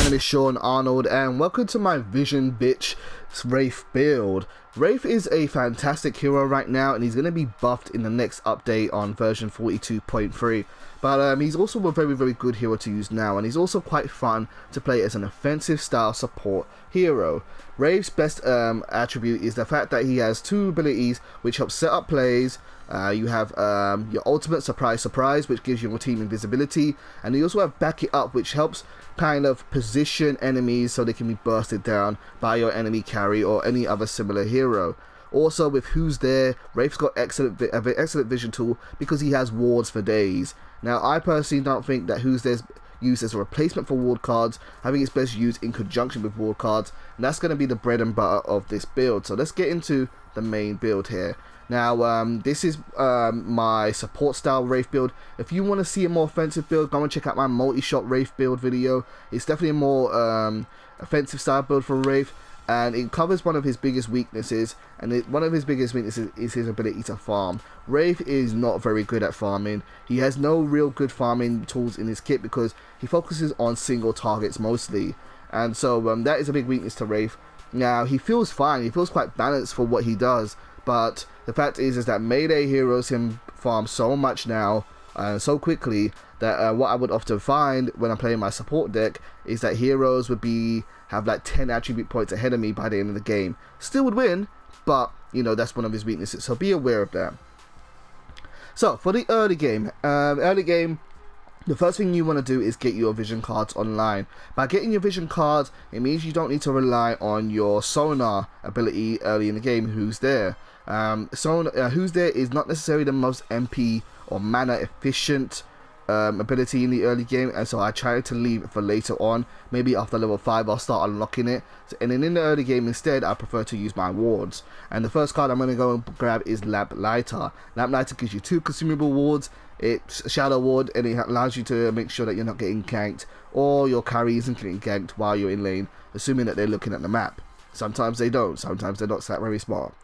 name is Sean Arnold and welcome to my Vision Bitch Wraith build. Wraith is a fantastic hero right now and he's going to be buffed in the next update on version 42.3. But he's also a very good hero to use now, and he's also quite fun to play as an offensive style support hero. Wraith's best attribute is the fact that he has two abilities which help set up plays. You have your ultimate surprise, which gives your team invisibility, and you also have back it up, which helps kind of position enemies so they can be bursted down by your enemy carry or any other similar hero. Also with Who's There, Wraith's got excellent vision tool because he has wards for days. Now I personally don't think that Who's There's used as a replacement for ward cards. I think it's best used in conjunction with ward cards, and that's going to be the bread and butter of this build. So let's get into the main build here. Now this is my support style Wraith build. If you want to see a more offensive build, go and check out my multi-shot Wraith build video. It's definitely a more offensive style build for Wraith, and it covers one of his biggest weaknesses, and one of his biggest weaknesses is his ability to farm. Wraith is not very good at farming. He has no real good farming tools in his kit because he focuses on single targets mostly, and so that is a big weakness to Wraith. Now he feels fine, he feels quite balanced for what he does, but the fact is that melee heroes can farm so much now so quickly that what I would often find when I'm playing my support deck is that heroes would have like 10 attribute points ahead of me by the end of the game. Still would win, but you know, that's one of his weaknesses, so be aware of that. So for the early game, the first thing you want to do is get your vision cards online. By getting your vision cards, it means you don't need to rely on your sonar ability early in the game, Who's There. Who's There is not necessarily the most MP or mana efficient ability in the early game, and so I try to leave it for later on. Maybe after level 5 I'll start unlocking it, and then in the early game instead I prefer to use my wards. And the first card I'm going to go and grab is Lamplighter. Lamplighter gives you 2 consumable wards. It's a shadow ward, and it allows you to make sure that you're not getting ganked or your carry isn't getting ganked while you're in lane, assuming that they're looking at the map. Sometimes they don't, sometimes they're not that very smart.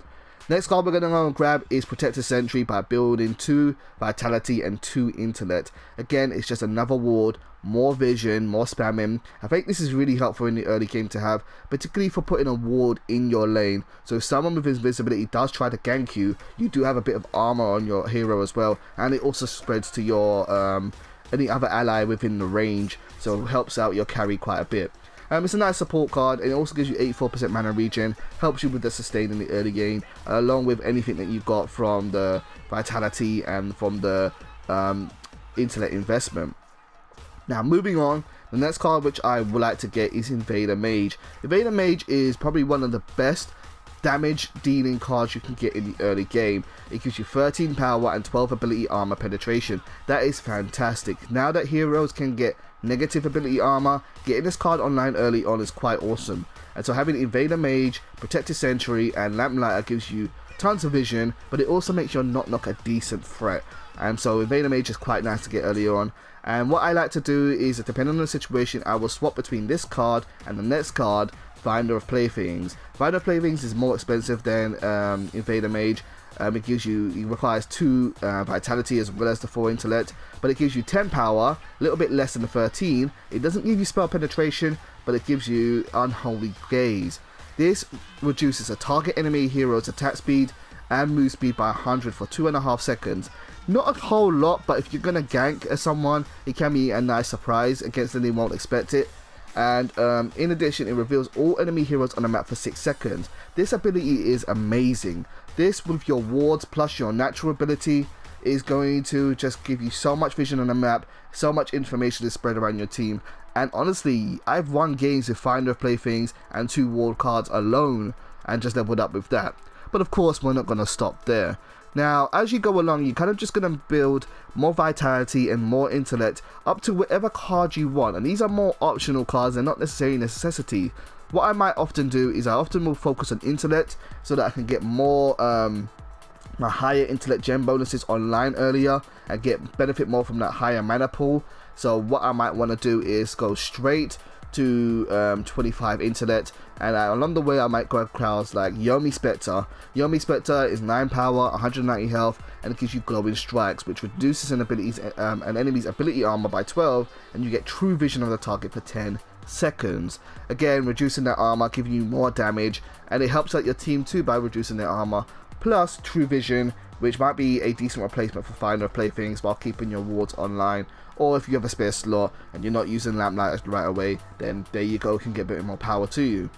Next card we're going to go and grab is Protector Sentry by building 2 Vitality and 2 Intellect. Again, it's just another ward, more vision, more spamming. I think this is really helpful in the early game to have, particularly for putting a ward in your lane. So if someone with invisibility does try to gank you, you do have a bit of armor on your hero as well, and it also spreads to your any other ally within the range, so it helps out your carry quite a bit. It's a nice support card, and it also gives you 84% mana regen, helps you with the sustain in the early game, along with anything that you've got from the vitality and from the intellect investment. Now moving on, the next card which I would like to get is Invader Mage. Invader Mage is probably one of the best damage dealing cards you can get in the early game. It gives you 13 power and 12 ability armor penetration. That is fantastic. Now that heroes can get negative ability armor, getting this card online early on is quite awesome. And so having Invader Mage, Protector Sentry and Lamplighter gives you tons of vision, but it also makes your knock a decent threat. And so Invader Mage is quite nice to get early on. And what I like to do is, depending on the situation, I will swap between this card and the next card, Finder of Playthings. Finder of Playthings is more expensive than Invader Mage. It requires 2 vitality as well as the 4 intellect, but it gives you 10 power, a little bit less than the 13. It doesn't give you spell penetration, but it gives you Unholy Gaze. This reduces a target enemy hero's attack speed and move speed by 100 for 2.5 seconds. Not a whole lot, but if you're gonna gank someone, it can be a nice surprise against them, they won't expect it. And in addition, it reveals all enemy heroes on the map for 6 seconds. This ability is amazing. This, with your wards plus your natural ability, is going to just give you so much vision on the map, so much information to spread around your team. And honestly, I've won games with Finder of Playthings and 2 ward cards alone and just leveled up with that. But of course, we're not going to stop there. Now, as you go along, you're kind of just going to build more vitality and more intellect up to whatever card you want. And these are more optional cards, they're not necessarily a necessity. What I might often do is I often will focus on intellect so that I can get more my higher intellect gem bonuses online earlier and benefit more from that higher mana pool. So what I might want to do is go straight to 25 intellect, and along the way I might grab crowds like Yomi Spectre. Yomi Spectre is 9 power, 190 health, and it gives you glowing strikes, which reduces an enemy's ability armor by 12, and you get true vision of the target for 10 seconds. Again, reducing their armor, giving you more damage, and it helps out your team too by reducing their armor. Plus True Vision, which might be a decent replacement for Finder of Playthings while keeping your wards online. Or if you have a spare slot and you're not using Lamplight right away, then there you go, can get a bit more power to you.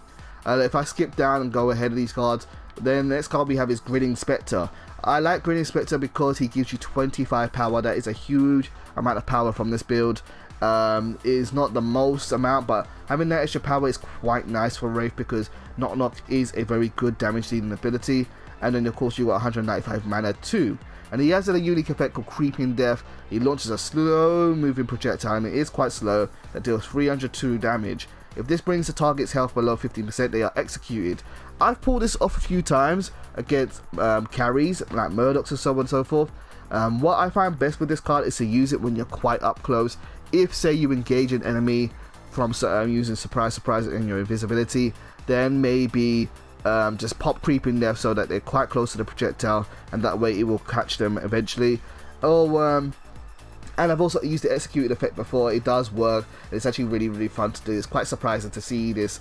If I skip down and go ahead of these cards, then the next card we have is Grinning Spectre. I like Grinning Spectre because he gives you 25 power. That is a huge amount of power from this build. It is not the most amount, but having that extra power is quite nice for Wraith because Knock Knock is a very good damage dealing ability. And then of course you got 195 mana too. And he has a unique effect called Creeping Death. He launches a slow moving projectile, and it is quite slow, that deals 302 damage. If this brings the target's health below 15%, they are executed. I've pulled this off a few times against carries like Murdochs and so on and so forth. What I find best with this card is to use it when you're quite up close. If say you engage an enemy from using surprise and your invisibility, then maybe just pop Creeping Death so that they're quite close to the projectile, and that way it will catch them eventually. And I've also used the executed effect before. It does work. It's actually really fun to do. It's quite surprising to see this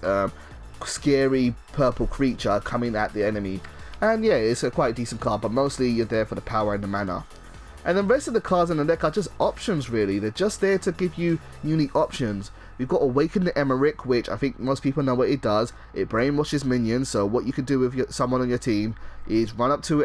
scary purple creature coming at the enemy. And yeah, it's a quite decent card, but mostly you're there for the power and the mana. And the rest of the cards in the deck are just options really. They're just there to give you unique options. We've got Awaken the Emmerich, which I think most people know what it does. It brainwashes minions. So what you can do with someone on your team is run up to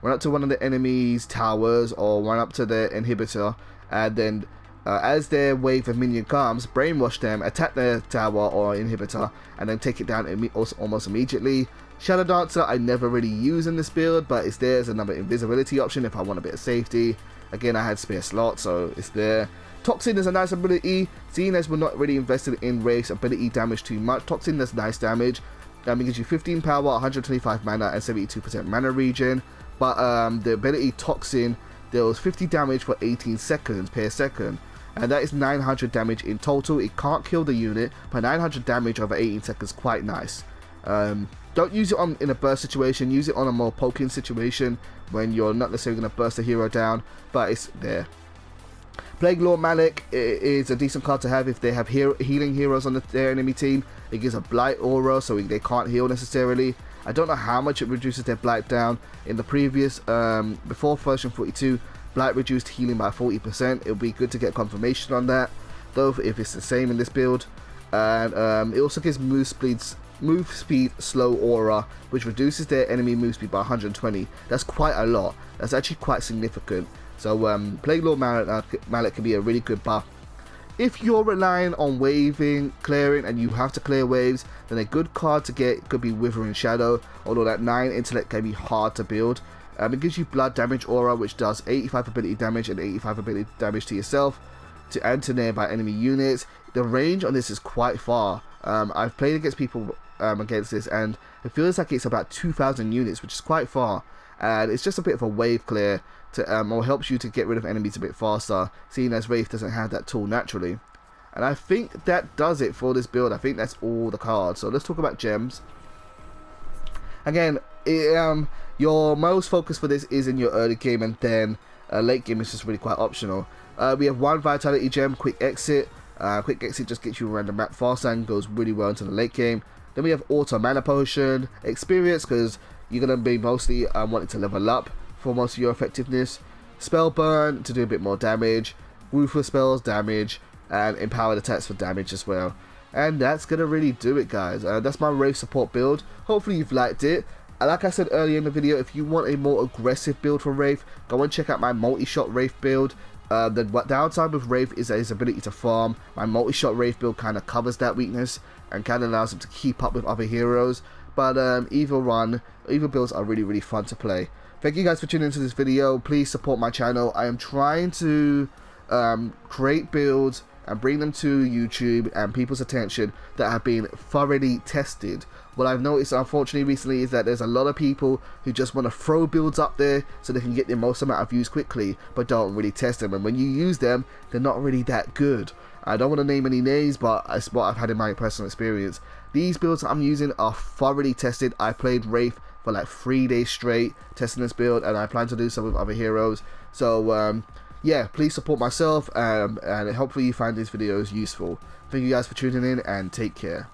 one of the enemy's towers or run up to their inhibitor, and then as their wave of minion comes, brainwash them, attack their tower or inhibitor, and then take it down almost immediately. Shadow Dancer I never really use in this build, but it's there as another invisibility option if I want a bit of safety. Again, I had spare slots, so it's there. Toxin is a nice ability, seeing as we're not really invested in Wraith's ability damage too much. Toxin does nice damage. It gives you 15 power, 125 mana, and 72% mana regen. But the ability Toxin deals 50 damage for 18 seconds per second, and that is 900 damage in total. It can't kill the unit, but 900 damage over 18 seconds, quite nice. Don't use it in a burst situation. Use it on a more poking situation when you're not necessarily going to burst a hero down, but it's there. Plague Lord Malik is a decent card to have if they have healing heroes on their enemy team. It gives a blight aura, so they can't heal necessarily. I don't know how much it reduces their blight down. In the previous, before version 42, blight reduced healing by 40%. It'll be good to get confirmation on that, though, if it's the same in this build. And it also gives move speed slow aura, which reduces their enemy move speed by 120. That's quite a lot. That's actually quite significant. So Plague Lord Malik can be a really good buff. If you're relying on waving, clearing, and you have to clear waves, then a good card to get could be Withering Shadow, although that 9 intellect can be hard to build. It gives you blood damage aura, which does 85 ability damage and 85 ability damage to yourself and to nearby enemy units. The range on this is quite far. I've played against people against this, and it feels like it's about 2,000 units, which is quite far. And it's just a bit of a wave clear to or helps you to get rid of enemies a bit faster, seeing as Wraith doesn't have that tool naturally. And I think that does it for this build. I think that's all the cards. So let's talk about gems. Again, your most focus for this is in your early game, and then late game is just really quite optional. We have one Vitality Gem, Quick Exit. Quick Exit just gets you around the map faster and goes really well into the late game. Then we have Auto Mana Potion, Experience, because you're going to be mostly wanting to level up for most of your effectiveness. Spell Burn to do a bit more damage. Ruthless Spells, damage. And Empowered Attacks for damage as well. And that's going to really do it, guys. That's my Wraith support build. Hopefully you've liked it. Like I said earlier in the video, if you want a more aggressive build for Wraith, go and check out my multi-shot Wraith build. The downside with Wraith is his ability to farm. My multi-shot Wraith build kind of covers that weakness and kind of allows him to keep up with other heroes. But either builds are really fun to play. Thank you guys for tuning into this video. Please support my channel. I am trying to create builds and bring them to YouTube and people's attention that have been thoroughly tested. What I've noticed unfortunately recently is that there's a lot of people who just want to throw builds up there so they can get the most amount of views quickly, but don't really test them, and when you use them, they're not really that good. I don't want to name any names, but it's what I've had in my personal experience. These builds I'm using are thoroughly tested. I played Wraith for like 3 days straight testing this build, and I plan to do some with other heroes. So yeah, please support myself, and hopefully you find these videos useful. Thank you guys for tuning in, and take care.